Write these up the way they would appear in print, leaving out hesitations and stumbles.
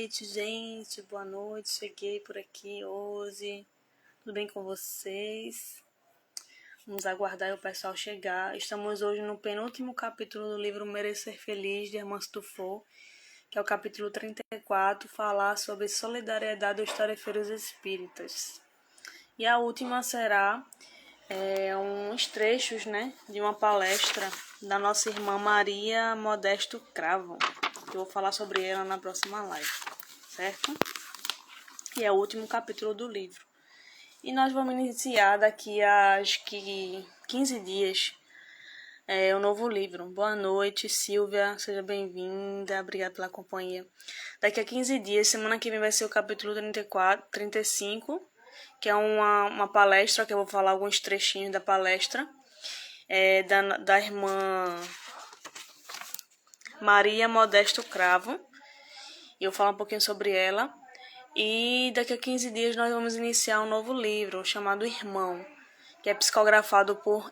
noite, gente. Boa noite. Cheguei por aqui hoje. Tudo bem com vocês? Vamos aguardar o pessoal chegar. Estamos hoje no penúltimo capítulo do livro Merecer Feliz, de Hermance Dufour, que é o capítulo 34, falar sobre solidariedade aos tarefeiros espíritas. E a última será uns trechos, de uma palestra da nossa irmã Maria Modesto Cravo. Eu vou falar sobre ela na próxima live, certo? E é o último capítulo do livro. E nós vamos iniciar daqui a, acho que 15 dias, o novo livro. Boa noite, Silvia, seja bem-vinda, obrigada pela companhia. Daqui a 15 dias, semana que vem vai ser o capítulo 35, que é uma palestra, que eu vou falar alguns trechinhos da palestra, da irmã Maria Modesto Cravo. E eu vou falar um pouquinho sobre ela. E daqui a 15 dias nós vamos iniciar um novo livro chamado Irmão, que é psicografado por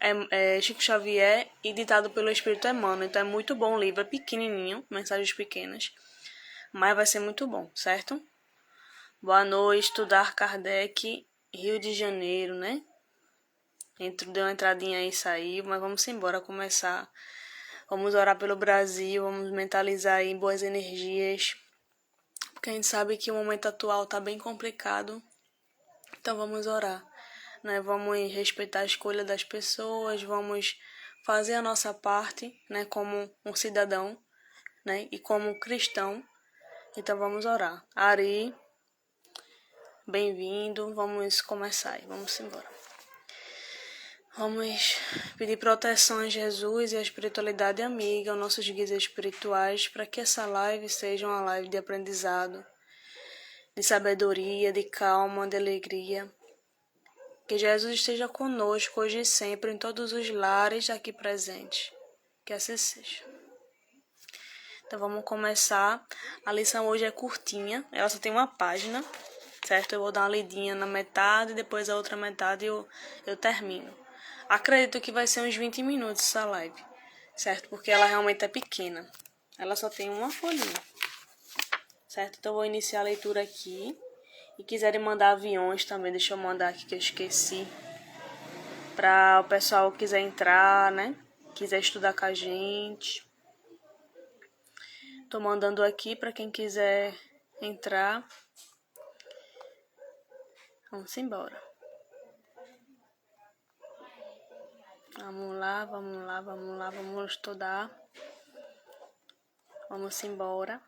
Chico Xavier e ditado pelo Espírito Emmanuel. Então é muito bom o livro, é pequenininho, mensagens pequenas, mas vai ser muito bom, certo? Boa noite, estudar Kardec, Rio de Janeiro, Deu uma entradinha aí e saiu, mas vamos embora começar. Vamos orar pelo Brasil, vamos mentalizar aí boas energias, porque a gente sabe que o momento atual está bem complicado, então vamos orar, Vamos respeitar a escolha das pessoas, vamos fazer a nossa parte, como um cidadão, e como cristão. Então vamos orar. Ari, bem-vindo, vamos começar aí, vamos embora. Vamos pedir proteção a Jesus e a espiritualidade amiga, aos nossos guias espirituais, para que essa live seja uma live de aprendizado, de sabedoria, de calma, de alegria. Que Jesus esteja conosco hoje e sempre, em todos os lares aqui presentes. Que assim seja. Então vamos começar. A lição hoje é curtinha, ela só tem uma página, certo? Eu vou dar uma lidinha na metade, depois a outra metade eu termino. Acredito que vai ser uns 20 minutos essa live, certo? Porque ela realmente é pequena. Ela só tem uma folhinha, certo? Então eu vou iniciar a leitura aqui. E quiserem mandar aviões também, deixa eu mandar aqui que eu esqueci. Para o pessoal que quiser entrar, Quiser estudar com a gente. Tô mandando aqui para quem quiser entrar. Vamos embora. Vamos lá, vamos estudar. Vamos embora.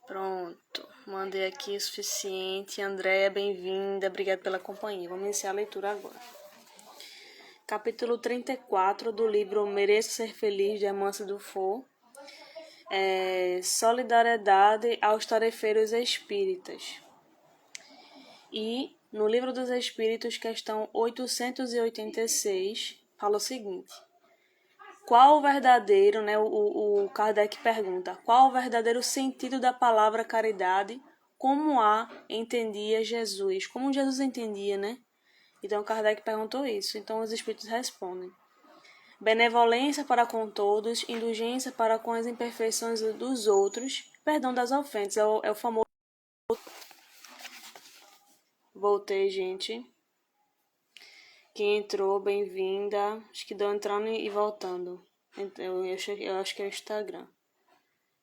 Pronto, mandei aqui o suficiente. Andréia, bem-vinda, obrigada pela companhia. Vamos iniciar a leitura agora. Capítulo 34 do livro Mereço Ser Feliz, de Hermance Dufour. Solidariedade aos tarefeiros espíritas. E no Livro dos Espíritos, questão 886, fala o seguinte: qual o verdadeiro, o Kardec pergunta, qual o verdadeiro sentido da palavra caridade, como a entendia Jesus? Como Jesus entendia, Então Kardec perguntou isso, então os Espíritos respondem: benevolência para com todos, indulgência para com as imperfeições dos outros, perdão das ofensas, é o famoso... Voltei, gente. Quem entrou, bem-vinda. Acho que deu entrando e voltando. Eu acho que é o Instagram.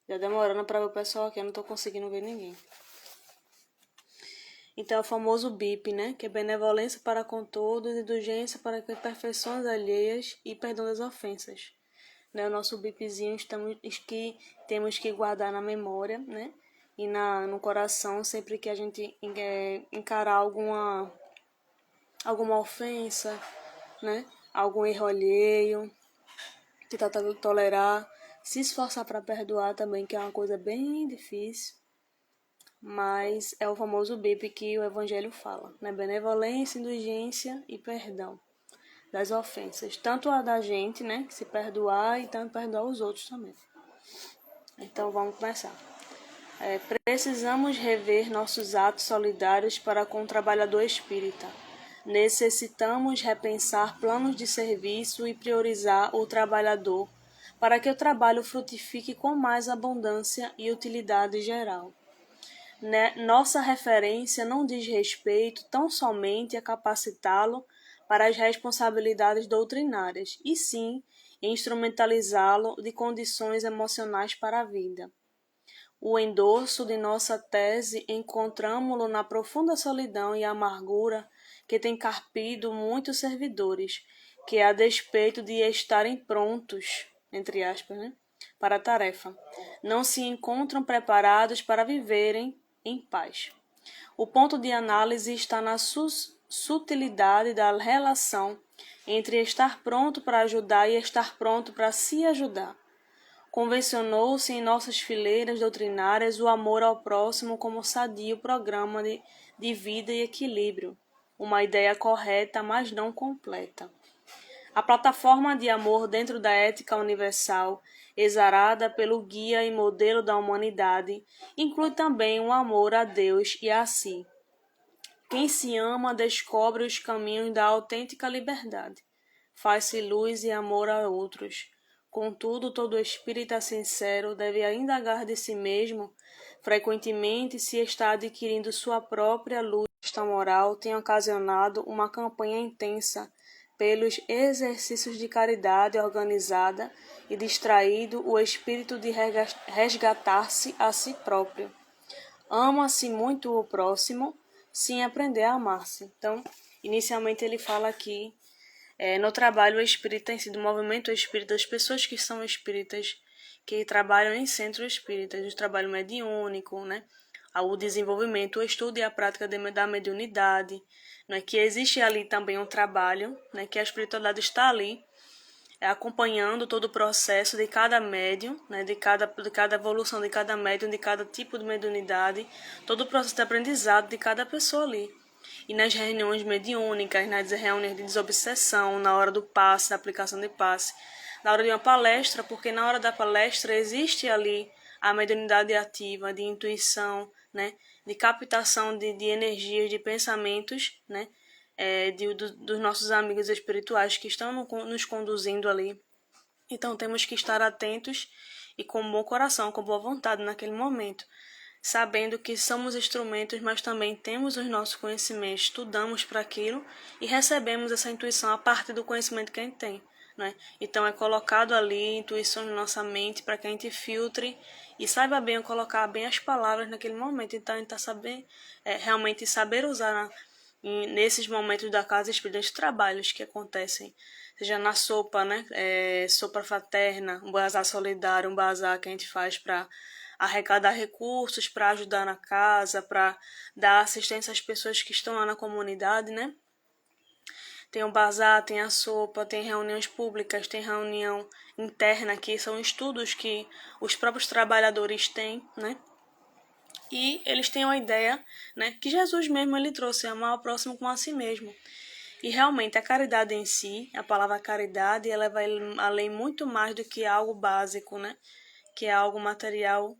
Já demorando para ver o pessoal aqui, eu não tô conseguindo ver ninguém. Então é o famoso BIP, Que é benevolência para com todos, indulgência para com imperfeições alheias e perdão das ofensas. O nosso BIPzinho temos que guardar na memória, E no coração sempre que a gente encarar alguma ofensa, Algum erro alheio, tentar tolerar, se esforçar para perdoar também, que é uma coisa bem difícil, mas é o famoso BIP que o Evangelho fala, benevolência, indulgência e perdão das ofensas, tanto a da gente, se perdoar, e tanto perdoar os outros também. Então vamos começar. Precisamos rever nossos atos solidários para com o trabalhador espírita. Necessitamos repensar planos de serviço e priorizar o trabalhador para que o trabalho frutifique com mais abundância e utilidade geral. Nossa referência não diz respeito tão somente a capacitá-lo para as responsabilidades doutrinárias, e sim instrumentalizá-lo de condições emocionais para a vida. O endosso de nossa tese encontramo-lo na profunda solidão e amargura que tem carpido muitos servidores, que a despeito de estarem prontos, entre aspas, para a tarefa, não se encontram preparados para viverem em paz. O ponto de análise está na sutilidade da relação entre estar pronto para ajudar e estar pronto para se ajudar. Convencionou-se em nossas fileiras doutrinárias o amor ao próximo como sadio programa de vida e equilíbrio, uma ideia correta, mas não completa. A plataforma de amor dentro da ética universal, exarada pelo guia e modelo da humanidade, inclui também um amor a Deus e a si. Quem se ama descobre os caminhos da autêntica liberdade, faz-se luz e amor a outros. Contudo, todo espírita sincero deve indagar de si mesmo, frequentemente, se está adquirindo sua própria luz. Esta moral tem ocasionado uma campanha intensa pelos exercícios de caridade organizada e distraído o espírito de resgatar-se a si próprio. Ama-se muito o próximo, sem aprender a amar-se. Então, inicialmente ele fala aqui, no trabalho espírita em si, do movimento espírita, das pessoas que são espíritas, que trabalham em centros espíritas, o trabalho mediúnico, né? O desenvolvimento, o estudo e a prática da mediunidade, né? Que existe ali também um trabalho, né? Que a espiritualidade está ali, acompanhando todo o processo de cada médium, né? de cada evolução de cada médium, de cada tipo de mediunidade, todo o processo de aprendizado de cada pessoa ali. E nas reuniões mediúnicas, nas reuniões de desobsessão, na hora do passe, da aplicação de passe, na hora de uma palestra, porque na hora da palestra existe ali a mediunidade ativa, de intuição, né, de captação de energias, de pensamentos, né, dos nossos amigos espirituais que estão nos conduzindo ali. Então temos que estar atentos e com bom coração, com boa vontade naquele momento, sabendo que somos instrumentos, mas também temos os nossos conhecimentos, estudamos para aquilo e recebemos essa intuição a partir do conhecimento que a gente tem, né? Então é colocado ali intuição na nossa mente para que a gente filtre e saiba bem colocar bem as palavras naquele momento. Então a gente está realmente saber usar nesses momentos da casa espírita, os trabalhos que acontecem, seja na sopa, né? Sopa fraterna, um bazar solidário, um bazar que a gente faz para arrecadar recursos, para ajudar na casa, para dar assistência às pessoas que estão lá na comunidade, né? Tem o bazar, tem a sopa, tem reuniões públicas, tem reunião interna, que são estudos que os próprios trabalhadores têm, né? E eles têm uma ideia, né, que Jesus mesmo ele trouxe, amar o próximo como a si mesmo. E realmente a caridade em si, a palavra caridade, ela vai além muito mais do que algo básico, né? Que é algo material,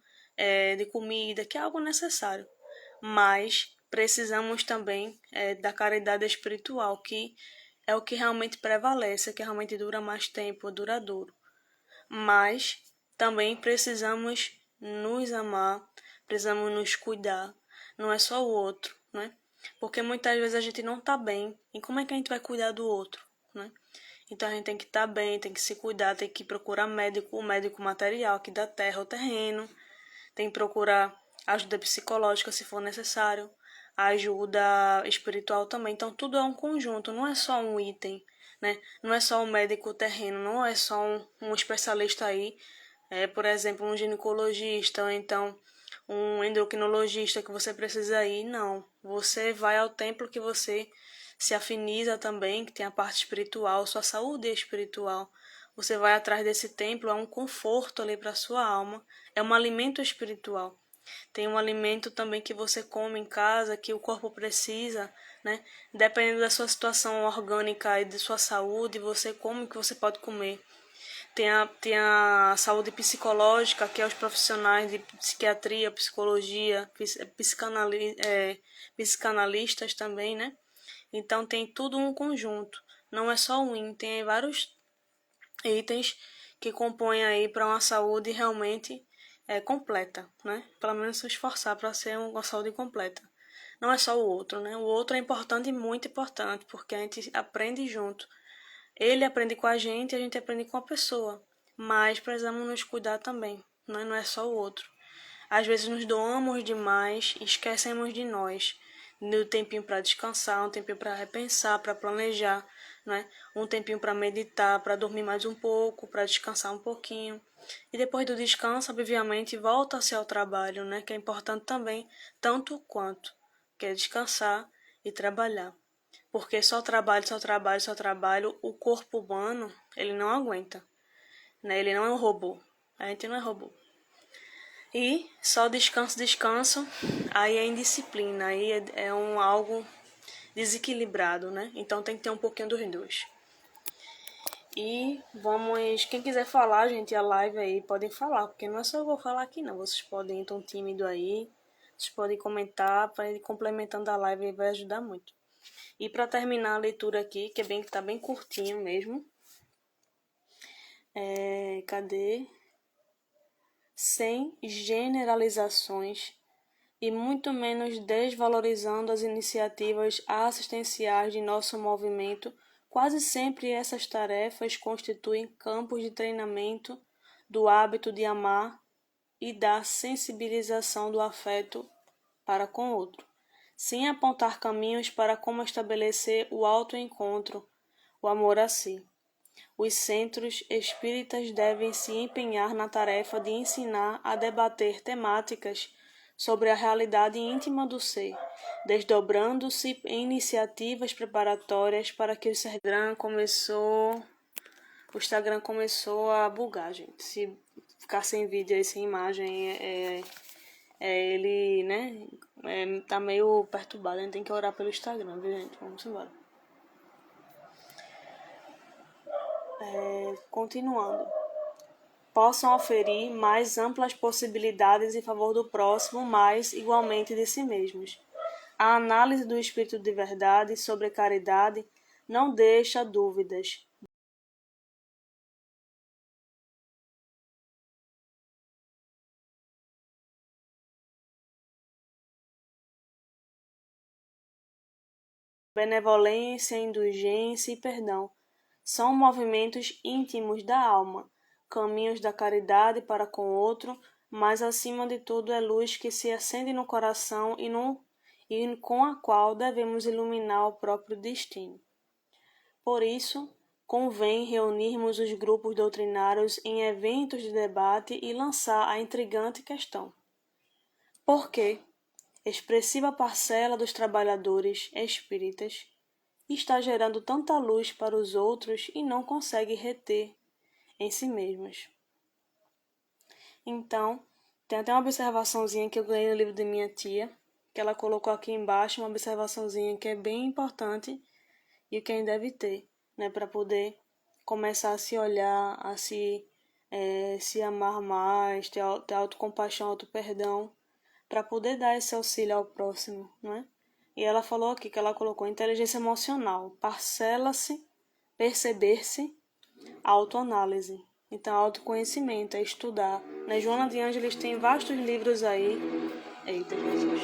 de comida, que é algo necessário. Mas precisamos também da caridade espiritual, que é o que realmente prevalece, que realmente dura mais tempo, duradouro. Mas também precisamos nos amar, precisamos nos cuidar. Não é só o outro, né? Porque muitas vezes a gente não tá bem. E como é que a gente vai cuidar do outro, né? Então a gente tem que estar bem, tem que se cuidar, tem que procurar o médico material aqui da terra, o terreno. Tem que procurar ajuda psicológica se for necessário, ajuda espiritual também. Então tudo é um conjunto, não é só um item, né? Não é só um médico terreno, não é só um especialista aí, por exemplo, um ginecologista ou então um endocrinologista que você precisa ir, não. Você vai ao templo que você se afiniza também, que tem a parte espiritual, sua saúde é espiritual. Você vai atrás desse templo, é um conforto ali para sua alma, é um alimento espiritual. Tem um alimento também que você come em casa, que o corpo precisa, né? Dependendo da sua situação orgânica e de sua saúde, você come o que você pode comer. Tem a saúde psicológica, que é os profissionais de psiquiatria, psicologia, psicanalistas também, né? Então tem tudo um conjunto. Não é só um item, tem vários itens que compõem aí para uma saúde realmente completa, né? Pelo menos se esforçar para ser uma saúde completa. Não é só o outro, né? O outro é importante e muito importante, porque a gente aprende junto. Ele aprende com a gente e a gente aprende com a pessoa. Mas precisamos nos cuidar também, né? Não é só o outro. Às vezes nos doamos demais e esquecemos de nós. Um tempinho para descansar, um tempinho para repensar, para planejar, né? Um tempinho para meditar, para dormir mais um pouco, para descansar um pouquinho. E depois do descanso, obviamente, volta-se ao trabalho, né? Que é importante também, tanto quanto, que é descansar e trabalhar. Porque só trabalho, só trabalho, só trabalho, o corpo humano, ele não aguenta, né? Ele não é um robô. A gente não é robô. E só descanso, descanso, aí é indisciplina, aí é algo desequilibrado, né? Então tem que ter um pouquinho dos dois. E vamos, quem quiser falar, gente, a live aí, podem falar, porque não é só eu vou falar aqui não, vocês podem ir tão tímido aí, vocês podem comentar, para ir complementando a live aí vai ajudar muito. E para terminar a leitura aqui, que tá bem curtinho mesmo, cadê? Sem generalizações e muito menos desvalorizando as iniciativas assistenciais de nosso movimento, quase sempre essas tarefas constituem campos de treinamento do hábito de amar e da sensibilização do afeto para com o outro, sem apontar caminhos para como estabelecer o autoencontro, o amor a si. Os centros espíritas devem se empenhar na tarefa de ensinar a debater temáticas sobre a realidade íntima do ser, desdobrando-se em iniciativas preparatórias para que o Instagram começou a bugar, gente. Se ficar sem vídeo aí, sem imagem, ele, né, tá meio perturbado. A gente tem que orar pelo Instagram, viu, gente? Vamos embora. Continuando. Possam oferir mais amplas possibilidades em favor do próximo, mas igualmente de si mesmos. A análise do espírito de verdade sobre caridade não deixa dúvidas. Benevolência, indulgência e perdão são movimentos íntimos da alma, caminhos da caridade para com o outro, mas acima de tudo é luz que se acende no coração e com a qual devemos iluminar o próprio destino. Por isso, convém reunirmos os grupos doutrinários em eventos de debate e lançar a intrigante questão: por que expressiva parcela dos trabalhadores espíritas está gerando tanta luz para os outros e não consegue reter em si mesmos? Então, tem até uma observaçãozinha que eu ganhei no livro de minha tia, que ela colocou aqui embaixo, uma observaçãozinha que é bem importante e que a gente deve ter, né, para poder começar a se olhar, a se amar mais, ter autocompaixão, auto-perdão, para poder dar esse auxílio ao próximo, né? E ela falou aqui que ela colocou inteligência emocional, parcela-se, perceber-se, autoanálise. Então, autoconhecimento, é estudar. Né? Joana de Ângeles tem vastos livros aí. Eita, Jesus.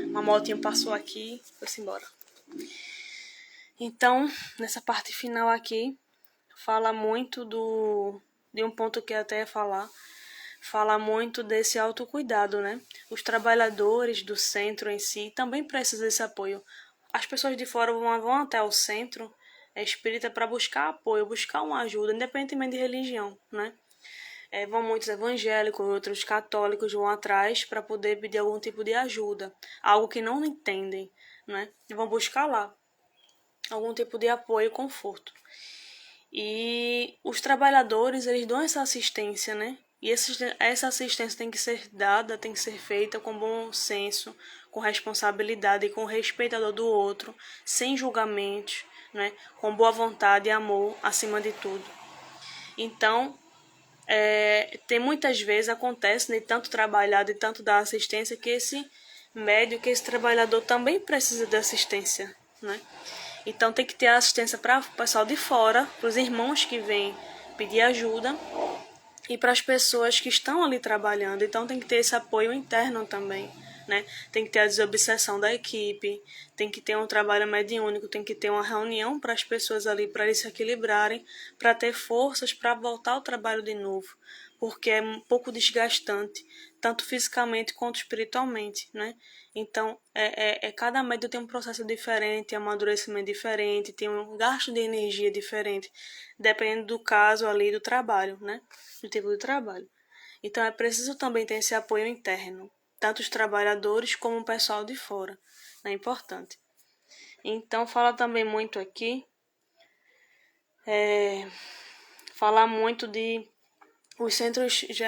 Uma motinha passou aqui, foi-se embora. Então, nessa parte final aqui, fala muito de um ponto que eu até ia falar, fala muito desse autocuidado, né? Os trabalhadores do centro em si também precisam desse apoio. As pessoas de fora vão até o centro espírita para buscar apoio, buscar uma ajuda, independentemente de religião, né? Vão muitos evangélicos, outros católicos vão atrás para poder pedir algum tipo de ajuda, algo que não entendem, né? E vão buscar lá algum tipo de apoio e conforto. E os trabalhadores, eles dão essa assistência, né? E essa assistência tem que ser dada, tem que ser feita com bom senso, com responsabilidade e com respeito à dor do outro, sem julgamentos, né? Com boa vontade e amor acima de tudo. Então, tem muitas vezes acontece de tanto trabalhar, de tanto dar assistência, que esse médio que esse trabalhador também precisa de assistência, né? Então tem que ter assistência para o pessoal de fora, para os irmãos que vêm pedir ajuda e para as pessoas que estão ali trabalhando. Então tem que ter esse apoio interno também, né? Tem que ter a desobsessão da equipe, tem que ter um trabalho mediúnico, tem que ter uma reunião para as pessoas ali, para eles se equilibrarem, para ter forças para voltar ao trabalho de novo, porque é um pouco desgastante, tanto fisicamente quanto espiritualmente, né? Então, cada médium tem um processo diferente, amadurecimento diferente, tem um gasto de energia diferente, dependendo do caso ali do trabalho, né? Do tipo de trabalho. Então, é preciso também ter esse apoio interno, tanto os trabalhadores como o pessoal de fora. É importante. Então, fala também muito aqui, falar muito de os centros já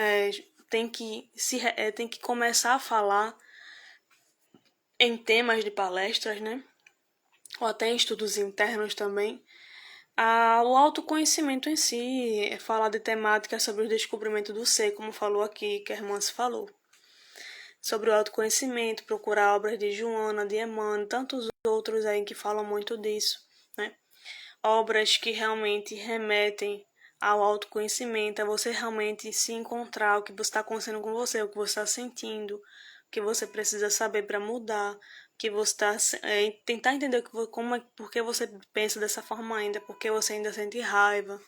tem que começar a falar em temas de palestras, né? Ou até em estudos internos também. O autoconhecimento em si, falar de temática sobre o descobrimento do ser, como falou aqui, que a irmã se falou. Sobre o autoconhecimento, procurar obras de Joana, de Emmanuel, tantos outros aí que falam muito disso, né? Obras que realmente remetem ao autoconhecimento, a você realmente se encontrar, o que você está acontecendo com você, o que você está sentindo, o que você precisa saber para mudar, que você está tentar entender por que você pensa dessa forma ainda, porque você ainda sente raiva,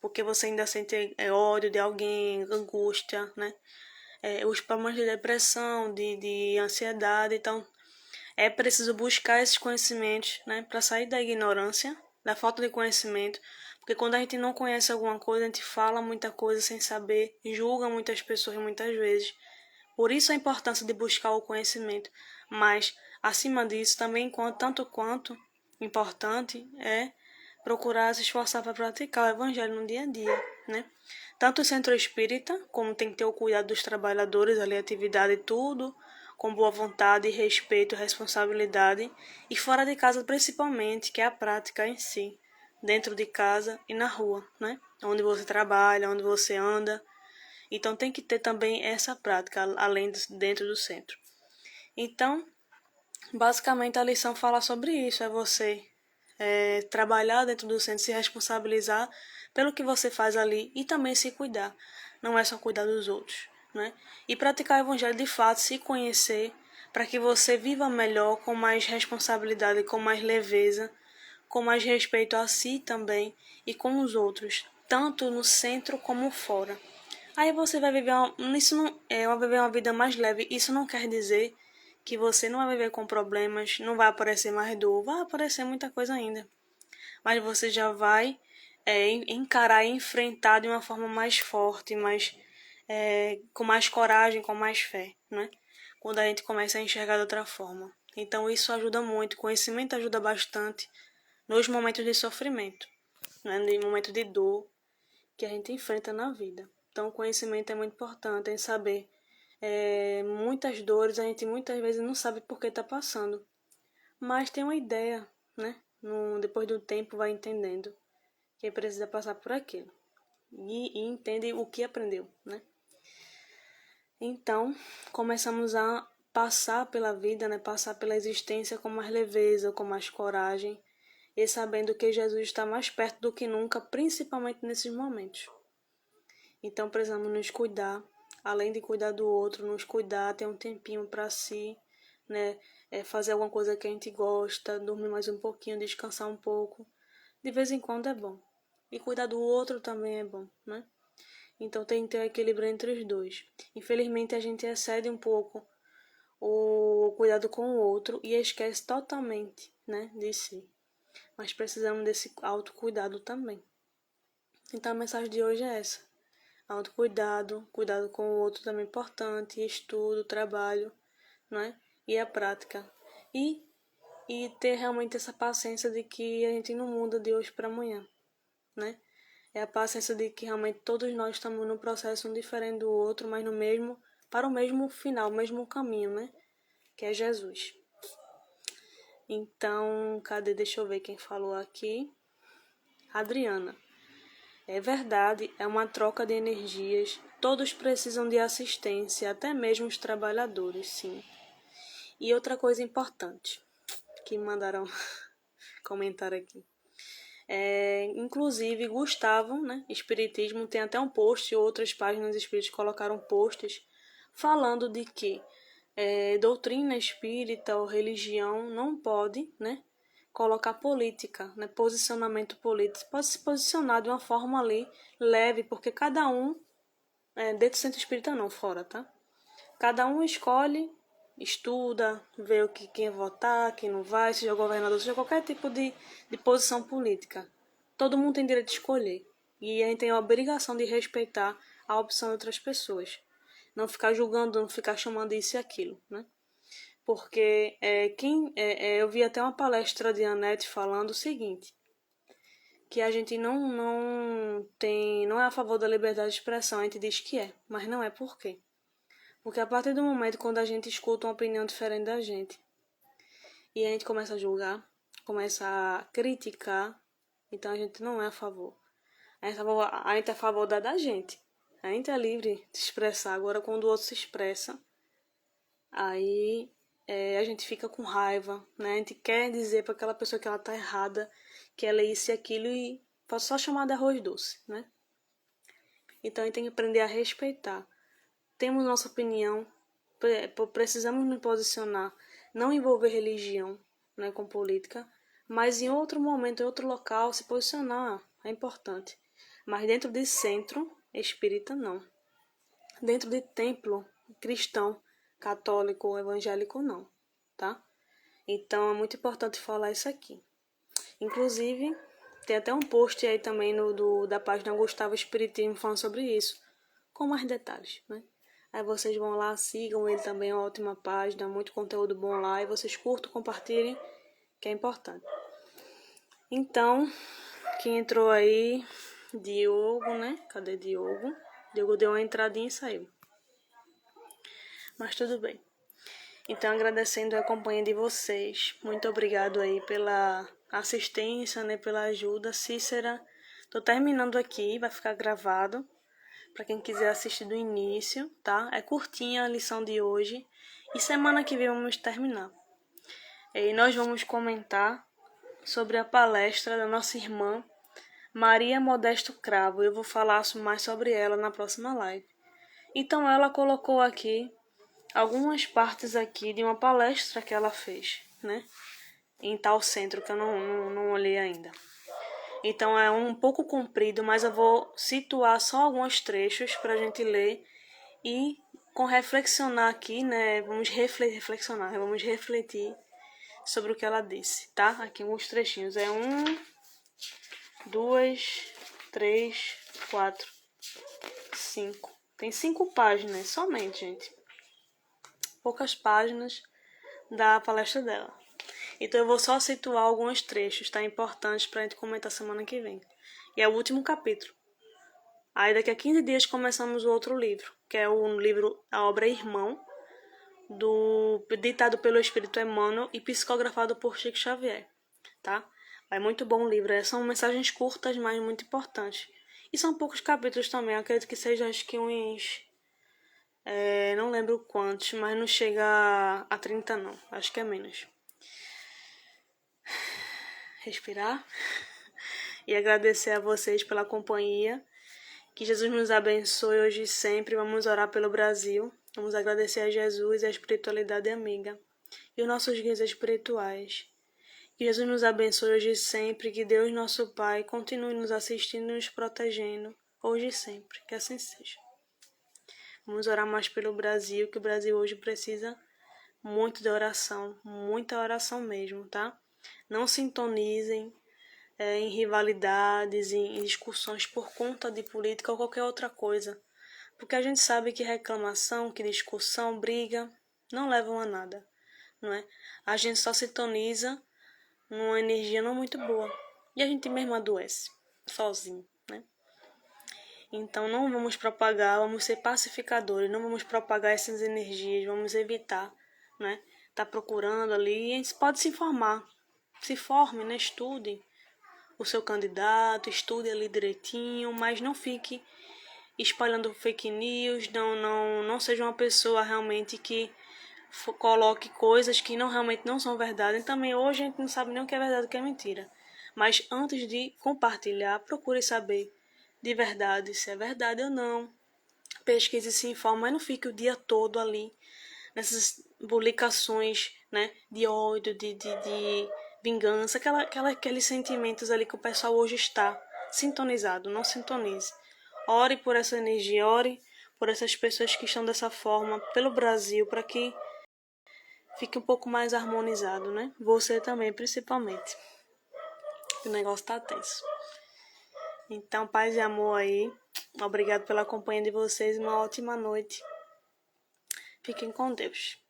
porque você ainda sente ódio de alguém, angústia, né? Os problemas de depressão, de ansiedade, então é preciso buscar esses conhecimentos, né, para sair da ignorância, da falta de conhecimento, porque quando a gente não conhece alguma coisa, a gente fala muita coisa sem saber, julga muitas pessoas muitas vezes. Por isso a importância de buscar o conhecimento, mas acima disso também tanto quanto importante é procurar se esforçar para praticar o evangelho no dia a dia, né? Tanto o centro espírita, como tem que ter o cuidado dos trabalhadores, ali, atividade e tudo, com boa vontade, respeito, responsabilidade, e fora de casa principalmente, que é a prática em si, dentro de casa e na rua, né? Onde você trabalha, onde você anda. Então tem que ter também essa prática, além dentro do centro. Então, basicamente a lição fala sobre isso, é você trabalhar dentro do centro, se responsabilizar pelo que você faz ali e também se cuidar. Não é só cuidar dos outros, né? E praticar o evangelho de fato, se conhecer, para que você viva melhor, com mais responsabilidade, com mais leveza, com mais respeito a si também e com os outros, tanto no centro como fora. Aí você vai viver vai viver uma vida mais leve. Isso não quer dizer que você não vai viver com problemas, não vai aparecer mais dor, vai aparecer muita coisa ainda. Mas você já vai encarar e enfrentar de uma forma mais forte, com mais coragem, com mais fé, né? Quando a gente começa a enxergar de outra forma. Então isso ajuda muito, conhecimento ajuda bastante nos momentos de sofrimento, né? No momento de dor que a gente enfrenta na vida. Então o conhecimento é muito importante em saber. Muitas dores a gente muitas vezes não sabe por que está passando, mas tem uma ideia, né? Depois do tempo vai entendendo que precisa passar por aquilo e entende o que aprendeu, né? Então começamos a passar pela vida, né? Passar pela existência com mais leveza, com mais coragem e sabendo que Jesus está mais perto do que nunca, principalmente nesses momentos. Então precisamos nos cuidar, além de cuidar do outro, nos cuidar, ter um tempinho para si, né? Fazer alguma coisa que a gente gosta, dormir mais um pouquinho, descansar um pouco. De vez em quando é bom. E cuidar do outro também é bom, né? Então tem que ter equilíbrio entre os dois. Infelizmente a gente excede um pouco o cuidado com o outro e esquece totalmente, né, de si. Mas precisamos desse autocuidado também. Então a mensagem de hoje é essa. Autocuidado, cuidado com o outro também é importante, estudo, trabalho, né? E a prática. E ter realmente essa paciência de que a gente não muda de hoje para amanhã, né? É a paciência de que realmente todos nós estamos num processo um diferente do outro, mas para o mesmo final, o mesmo caminho, né? Que é Jesus. Então, cadê? Deixa eu ver quem falou aqui. Adriana. É verdade, é uma troca de energias. Todos precisam de assistência, até mesmo os trabalhadores, sim. E outra coisa importante que me mandaram comentar aqui. Inclusive, Gustavo, né, Espiritismo, tem até um post, e outras páginas espíritas colocaram posts falando de que doutrina espírita ou religião não pode, né, colocar política, né, posicionamento político. Pode se posicionar de uma forma ali leve, porque cada um, dentro do centro espírita não, fora, tá? Cada um escolhe, estuda, vê quem votar, quem não vai, seja governador, seja qualquer tipo de posição política. Todo mundo tem direito de escolher. E a gente tem a obrigação de respeitar a opção de outras pessoas. Não ficar julgando, não ficar chamando isso e aquilo, né? Porque eu vi até uma palestra de Anete falando o seguinte, que a gente não é a favor da liberdade de expressão, a gente diz que é, mas não é por quê? Porque a partir do momento quando a gente escuta uma opinião diferente da gente e a gente começa a julgar, começa a criticar, então a gente não é a favor. A gente é a favor da gente. A gente é livre de expressar. Agora, quando o outro se expressa, aí a gente fica com raiva, né? A gente quer dizer para aquela pessoa que ela tá errada, que ela é isso e aquilo, e pode só chamar de arroz doce, né? Então a gente tem que aprender a respeitar. Temos nossa opinião, precisamos nos posicionar, não envolver religião, né, com política, mas em outro momento, em outro local, se posicionar é importante. Mas dentro de centro espírita, não. Dentro de templo cristão, católico, evangélico, não, tá? Então é muito importante falar isso aqui. Inclusive, tem até um post aí também da página Gustavo Espiritismo falando sobre isso, com mais detalhes, né? Aí vocês vão lá, sigam ele também, é uma ótima página, muito conteúdo bom lá, e vocês curtam, compartilhem, que é importante. Então, quem entrou aí, Diogo, né? Cadê Diogo? Diogo deu uma entradinha e saiu. Mas tudo bem. Então, agradecendo a companhia de vocês. Muito obrigado aí pela assistência, né? Pela ajuda. Cícera, tô terminando aqui, vai ficar gravado para quem quiser assistir do início, tá? É curtinha a lição de hoje. E semana que vem vamos terminar. E nós vamos comentar sobre a palestra da nossa irmã Maria Modesto Cravo. Eu vou falar mais sobre ela na próxima live. Então ela colocou aqui algumas partes aqui de uma palestra que ela fez, né? Em tal centro que eu não olhei ainda. Então é um pouco comprido, mas eu vou situar só alguns trechos para a gente ler e com reflexionar aqui, né? Vamos refletir sobre o que ela disse, tá? Aqui alguns trechinhos. 2, 3, 4, 5. Tem 5 páginas somente, gente. Poucas páginas da palestra dela. Então eu vou só situar alguns trechos, tá? Importantes pra gente comentar semana que vem. E é o último capítulo. Aí daqui a 15 dias começamos o outro livro, que é o livro A Obra Irmão, ditado pelo Espírito Emmanuel e psicografado por Chico Xavier, tá? É muito bom o livro. São mensagens curtas, mas muito importantes. E são poucos capítulos também. Eu acredito que seja, acho que uns... não lembro quantos, mas não chega a 30 não. Acho que é menos. Respirar. E agradecer a vocês pela companhia. Que Jesus nos abençoe hoje e sempre. Vamos orar pelo Brasil. Vamos agradecer a Jesus e a espiritualidade amiga. E os nossos guias espirituais. Que Jesus nos abençoe hoje e sempre, que Deus, nosso Pai, continue nos assistindo e nos protegendo, hoje e sempre, que assim seja. Vamos orar mais pelo Brasil, que o Brasil hoje precisa muito de oração, muita oração mesmo, tá? Não sintonizem em rivalidades, em discussões por conta de política ou qualquer outra coisa, porque a gente sabe que reclamação, que discussão, briga, não levam a nada, não é? A gente só sintoniza numa energia não muito boa. E a gente mesmo adoece, sozinho, né? Então não vamos propagar, vamos ser pacificadores, não vamos propagar essas energias, vamos evitar, né? Tá procurando ali, a gente pode se informar. Se forme, né? Estude o seu candidato, estude ali direitinho, mas não fique espalhando fake news, não seja uma pessoa realmente que coloque coisas que realmente não são verdade. E também hoje a gente não sabe nem o que é verdade e o que é mentira. Mas antes de compartilhar, procure saber de verdade se é verdade ou não. Pesquise e se informe, mas não fique o dia todo ali nessas publicações, né, de ódio, de vingança, aqueles sentimentos ali que o pessoal hoje está sintonizado. Não sintonize. Ore por essa energia, ore por essas pessoas que estão dessa forma, pelo Brasil, para que fique um pouco mais harmonizado, né? Você também, principalmente. O negócio tá tenso. Então, paz e amor aí. Obrigado pela companhia de vocês. Uma ótima noite. Fiquem com Deus.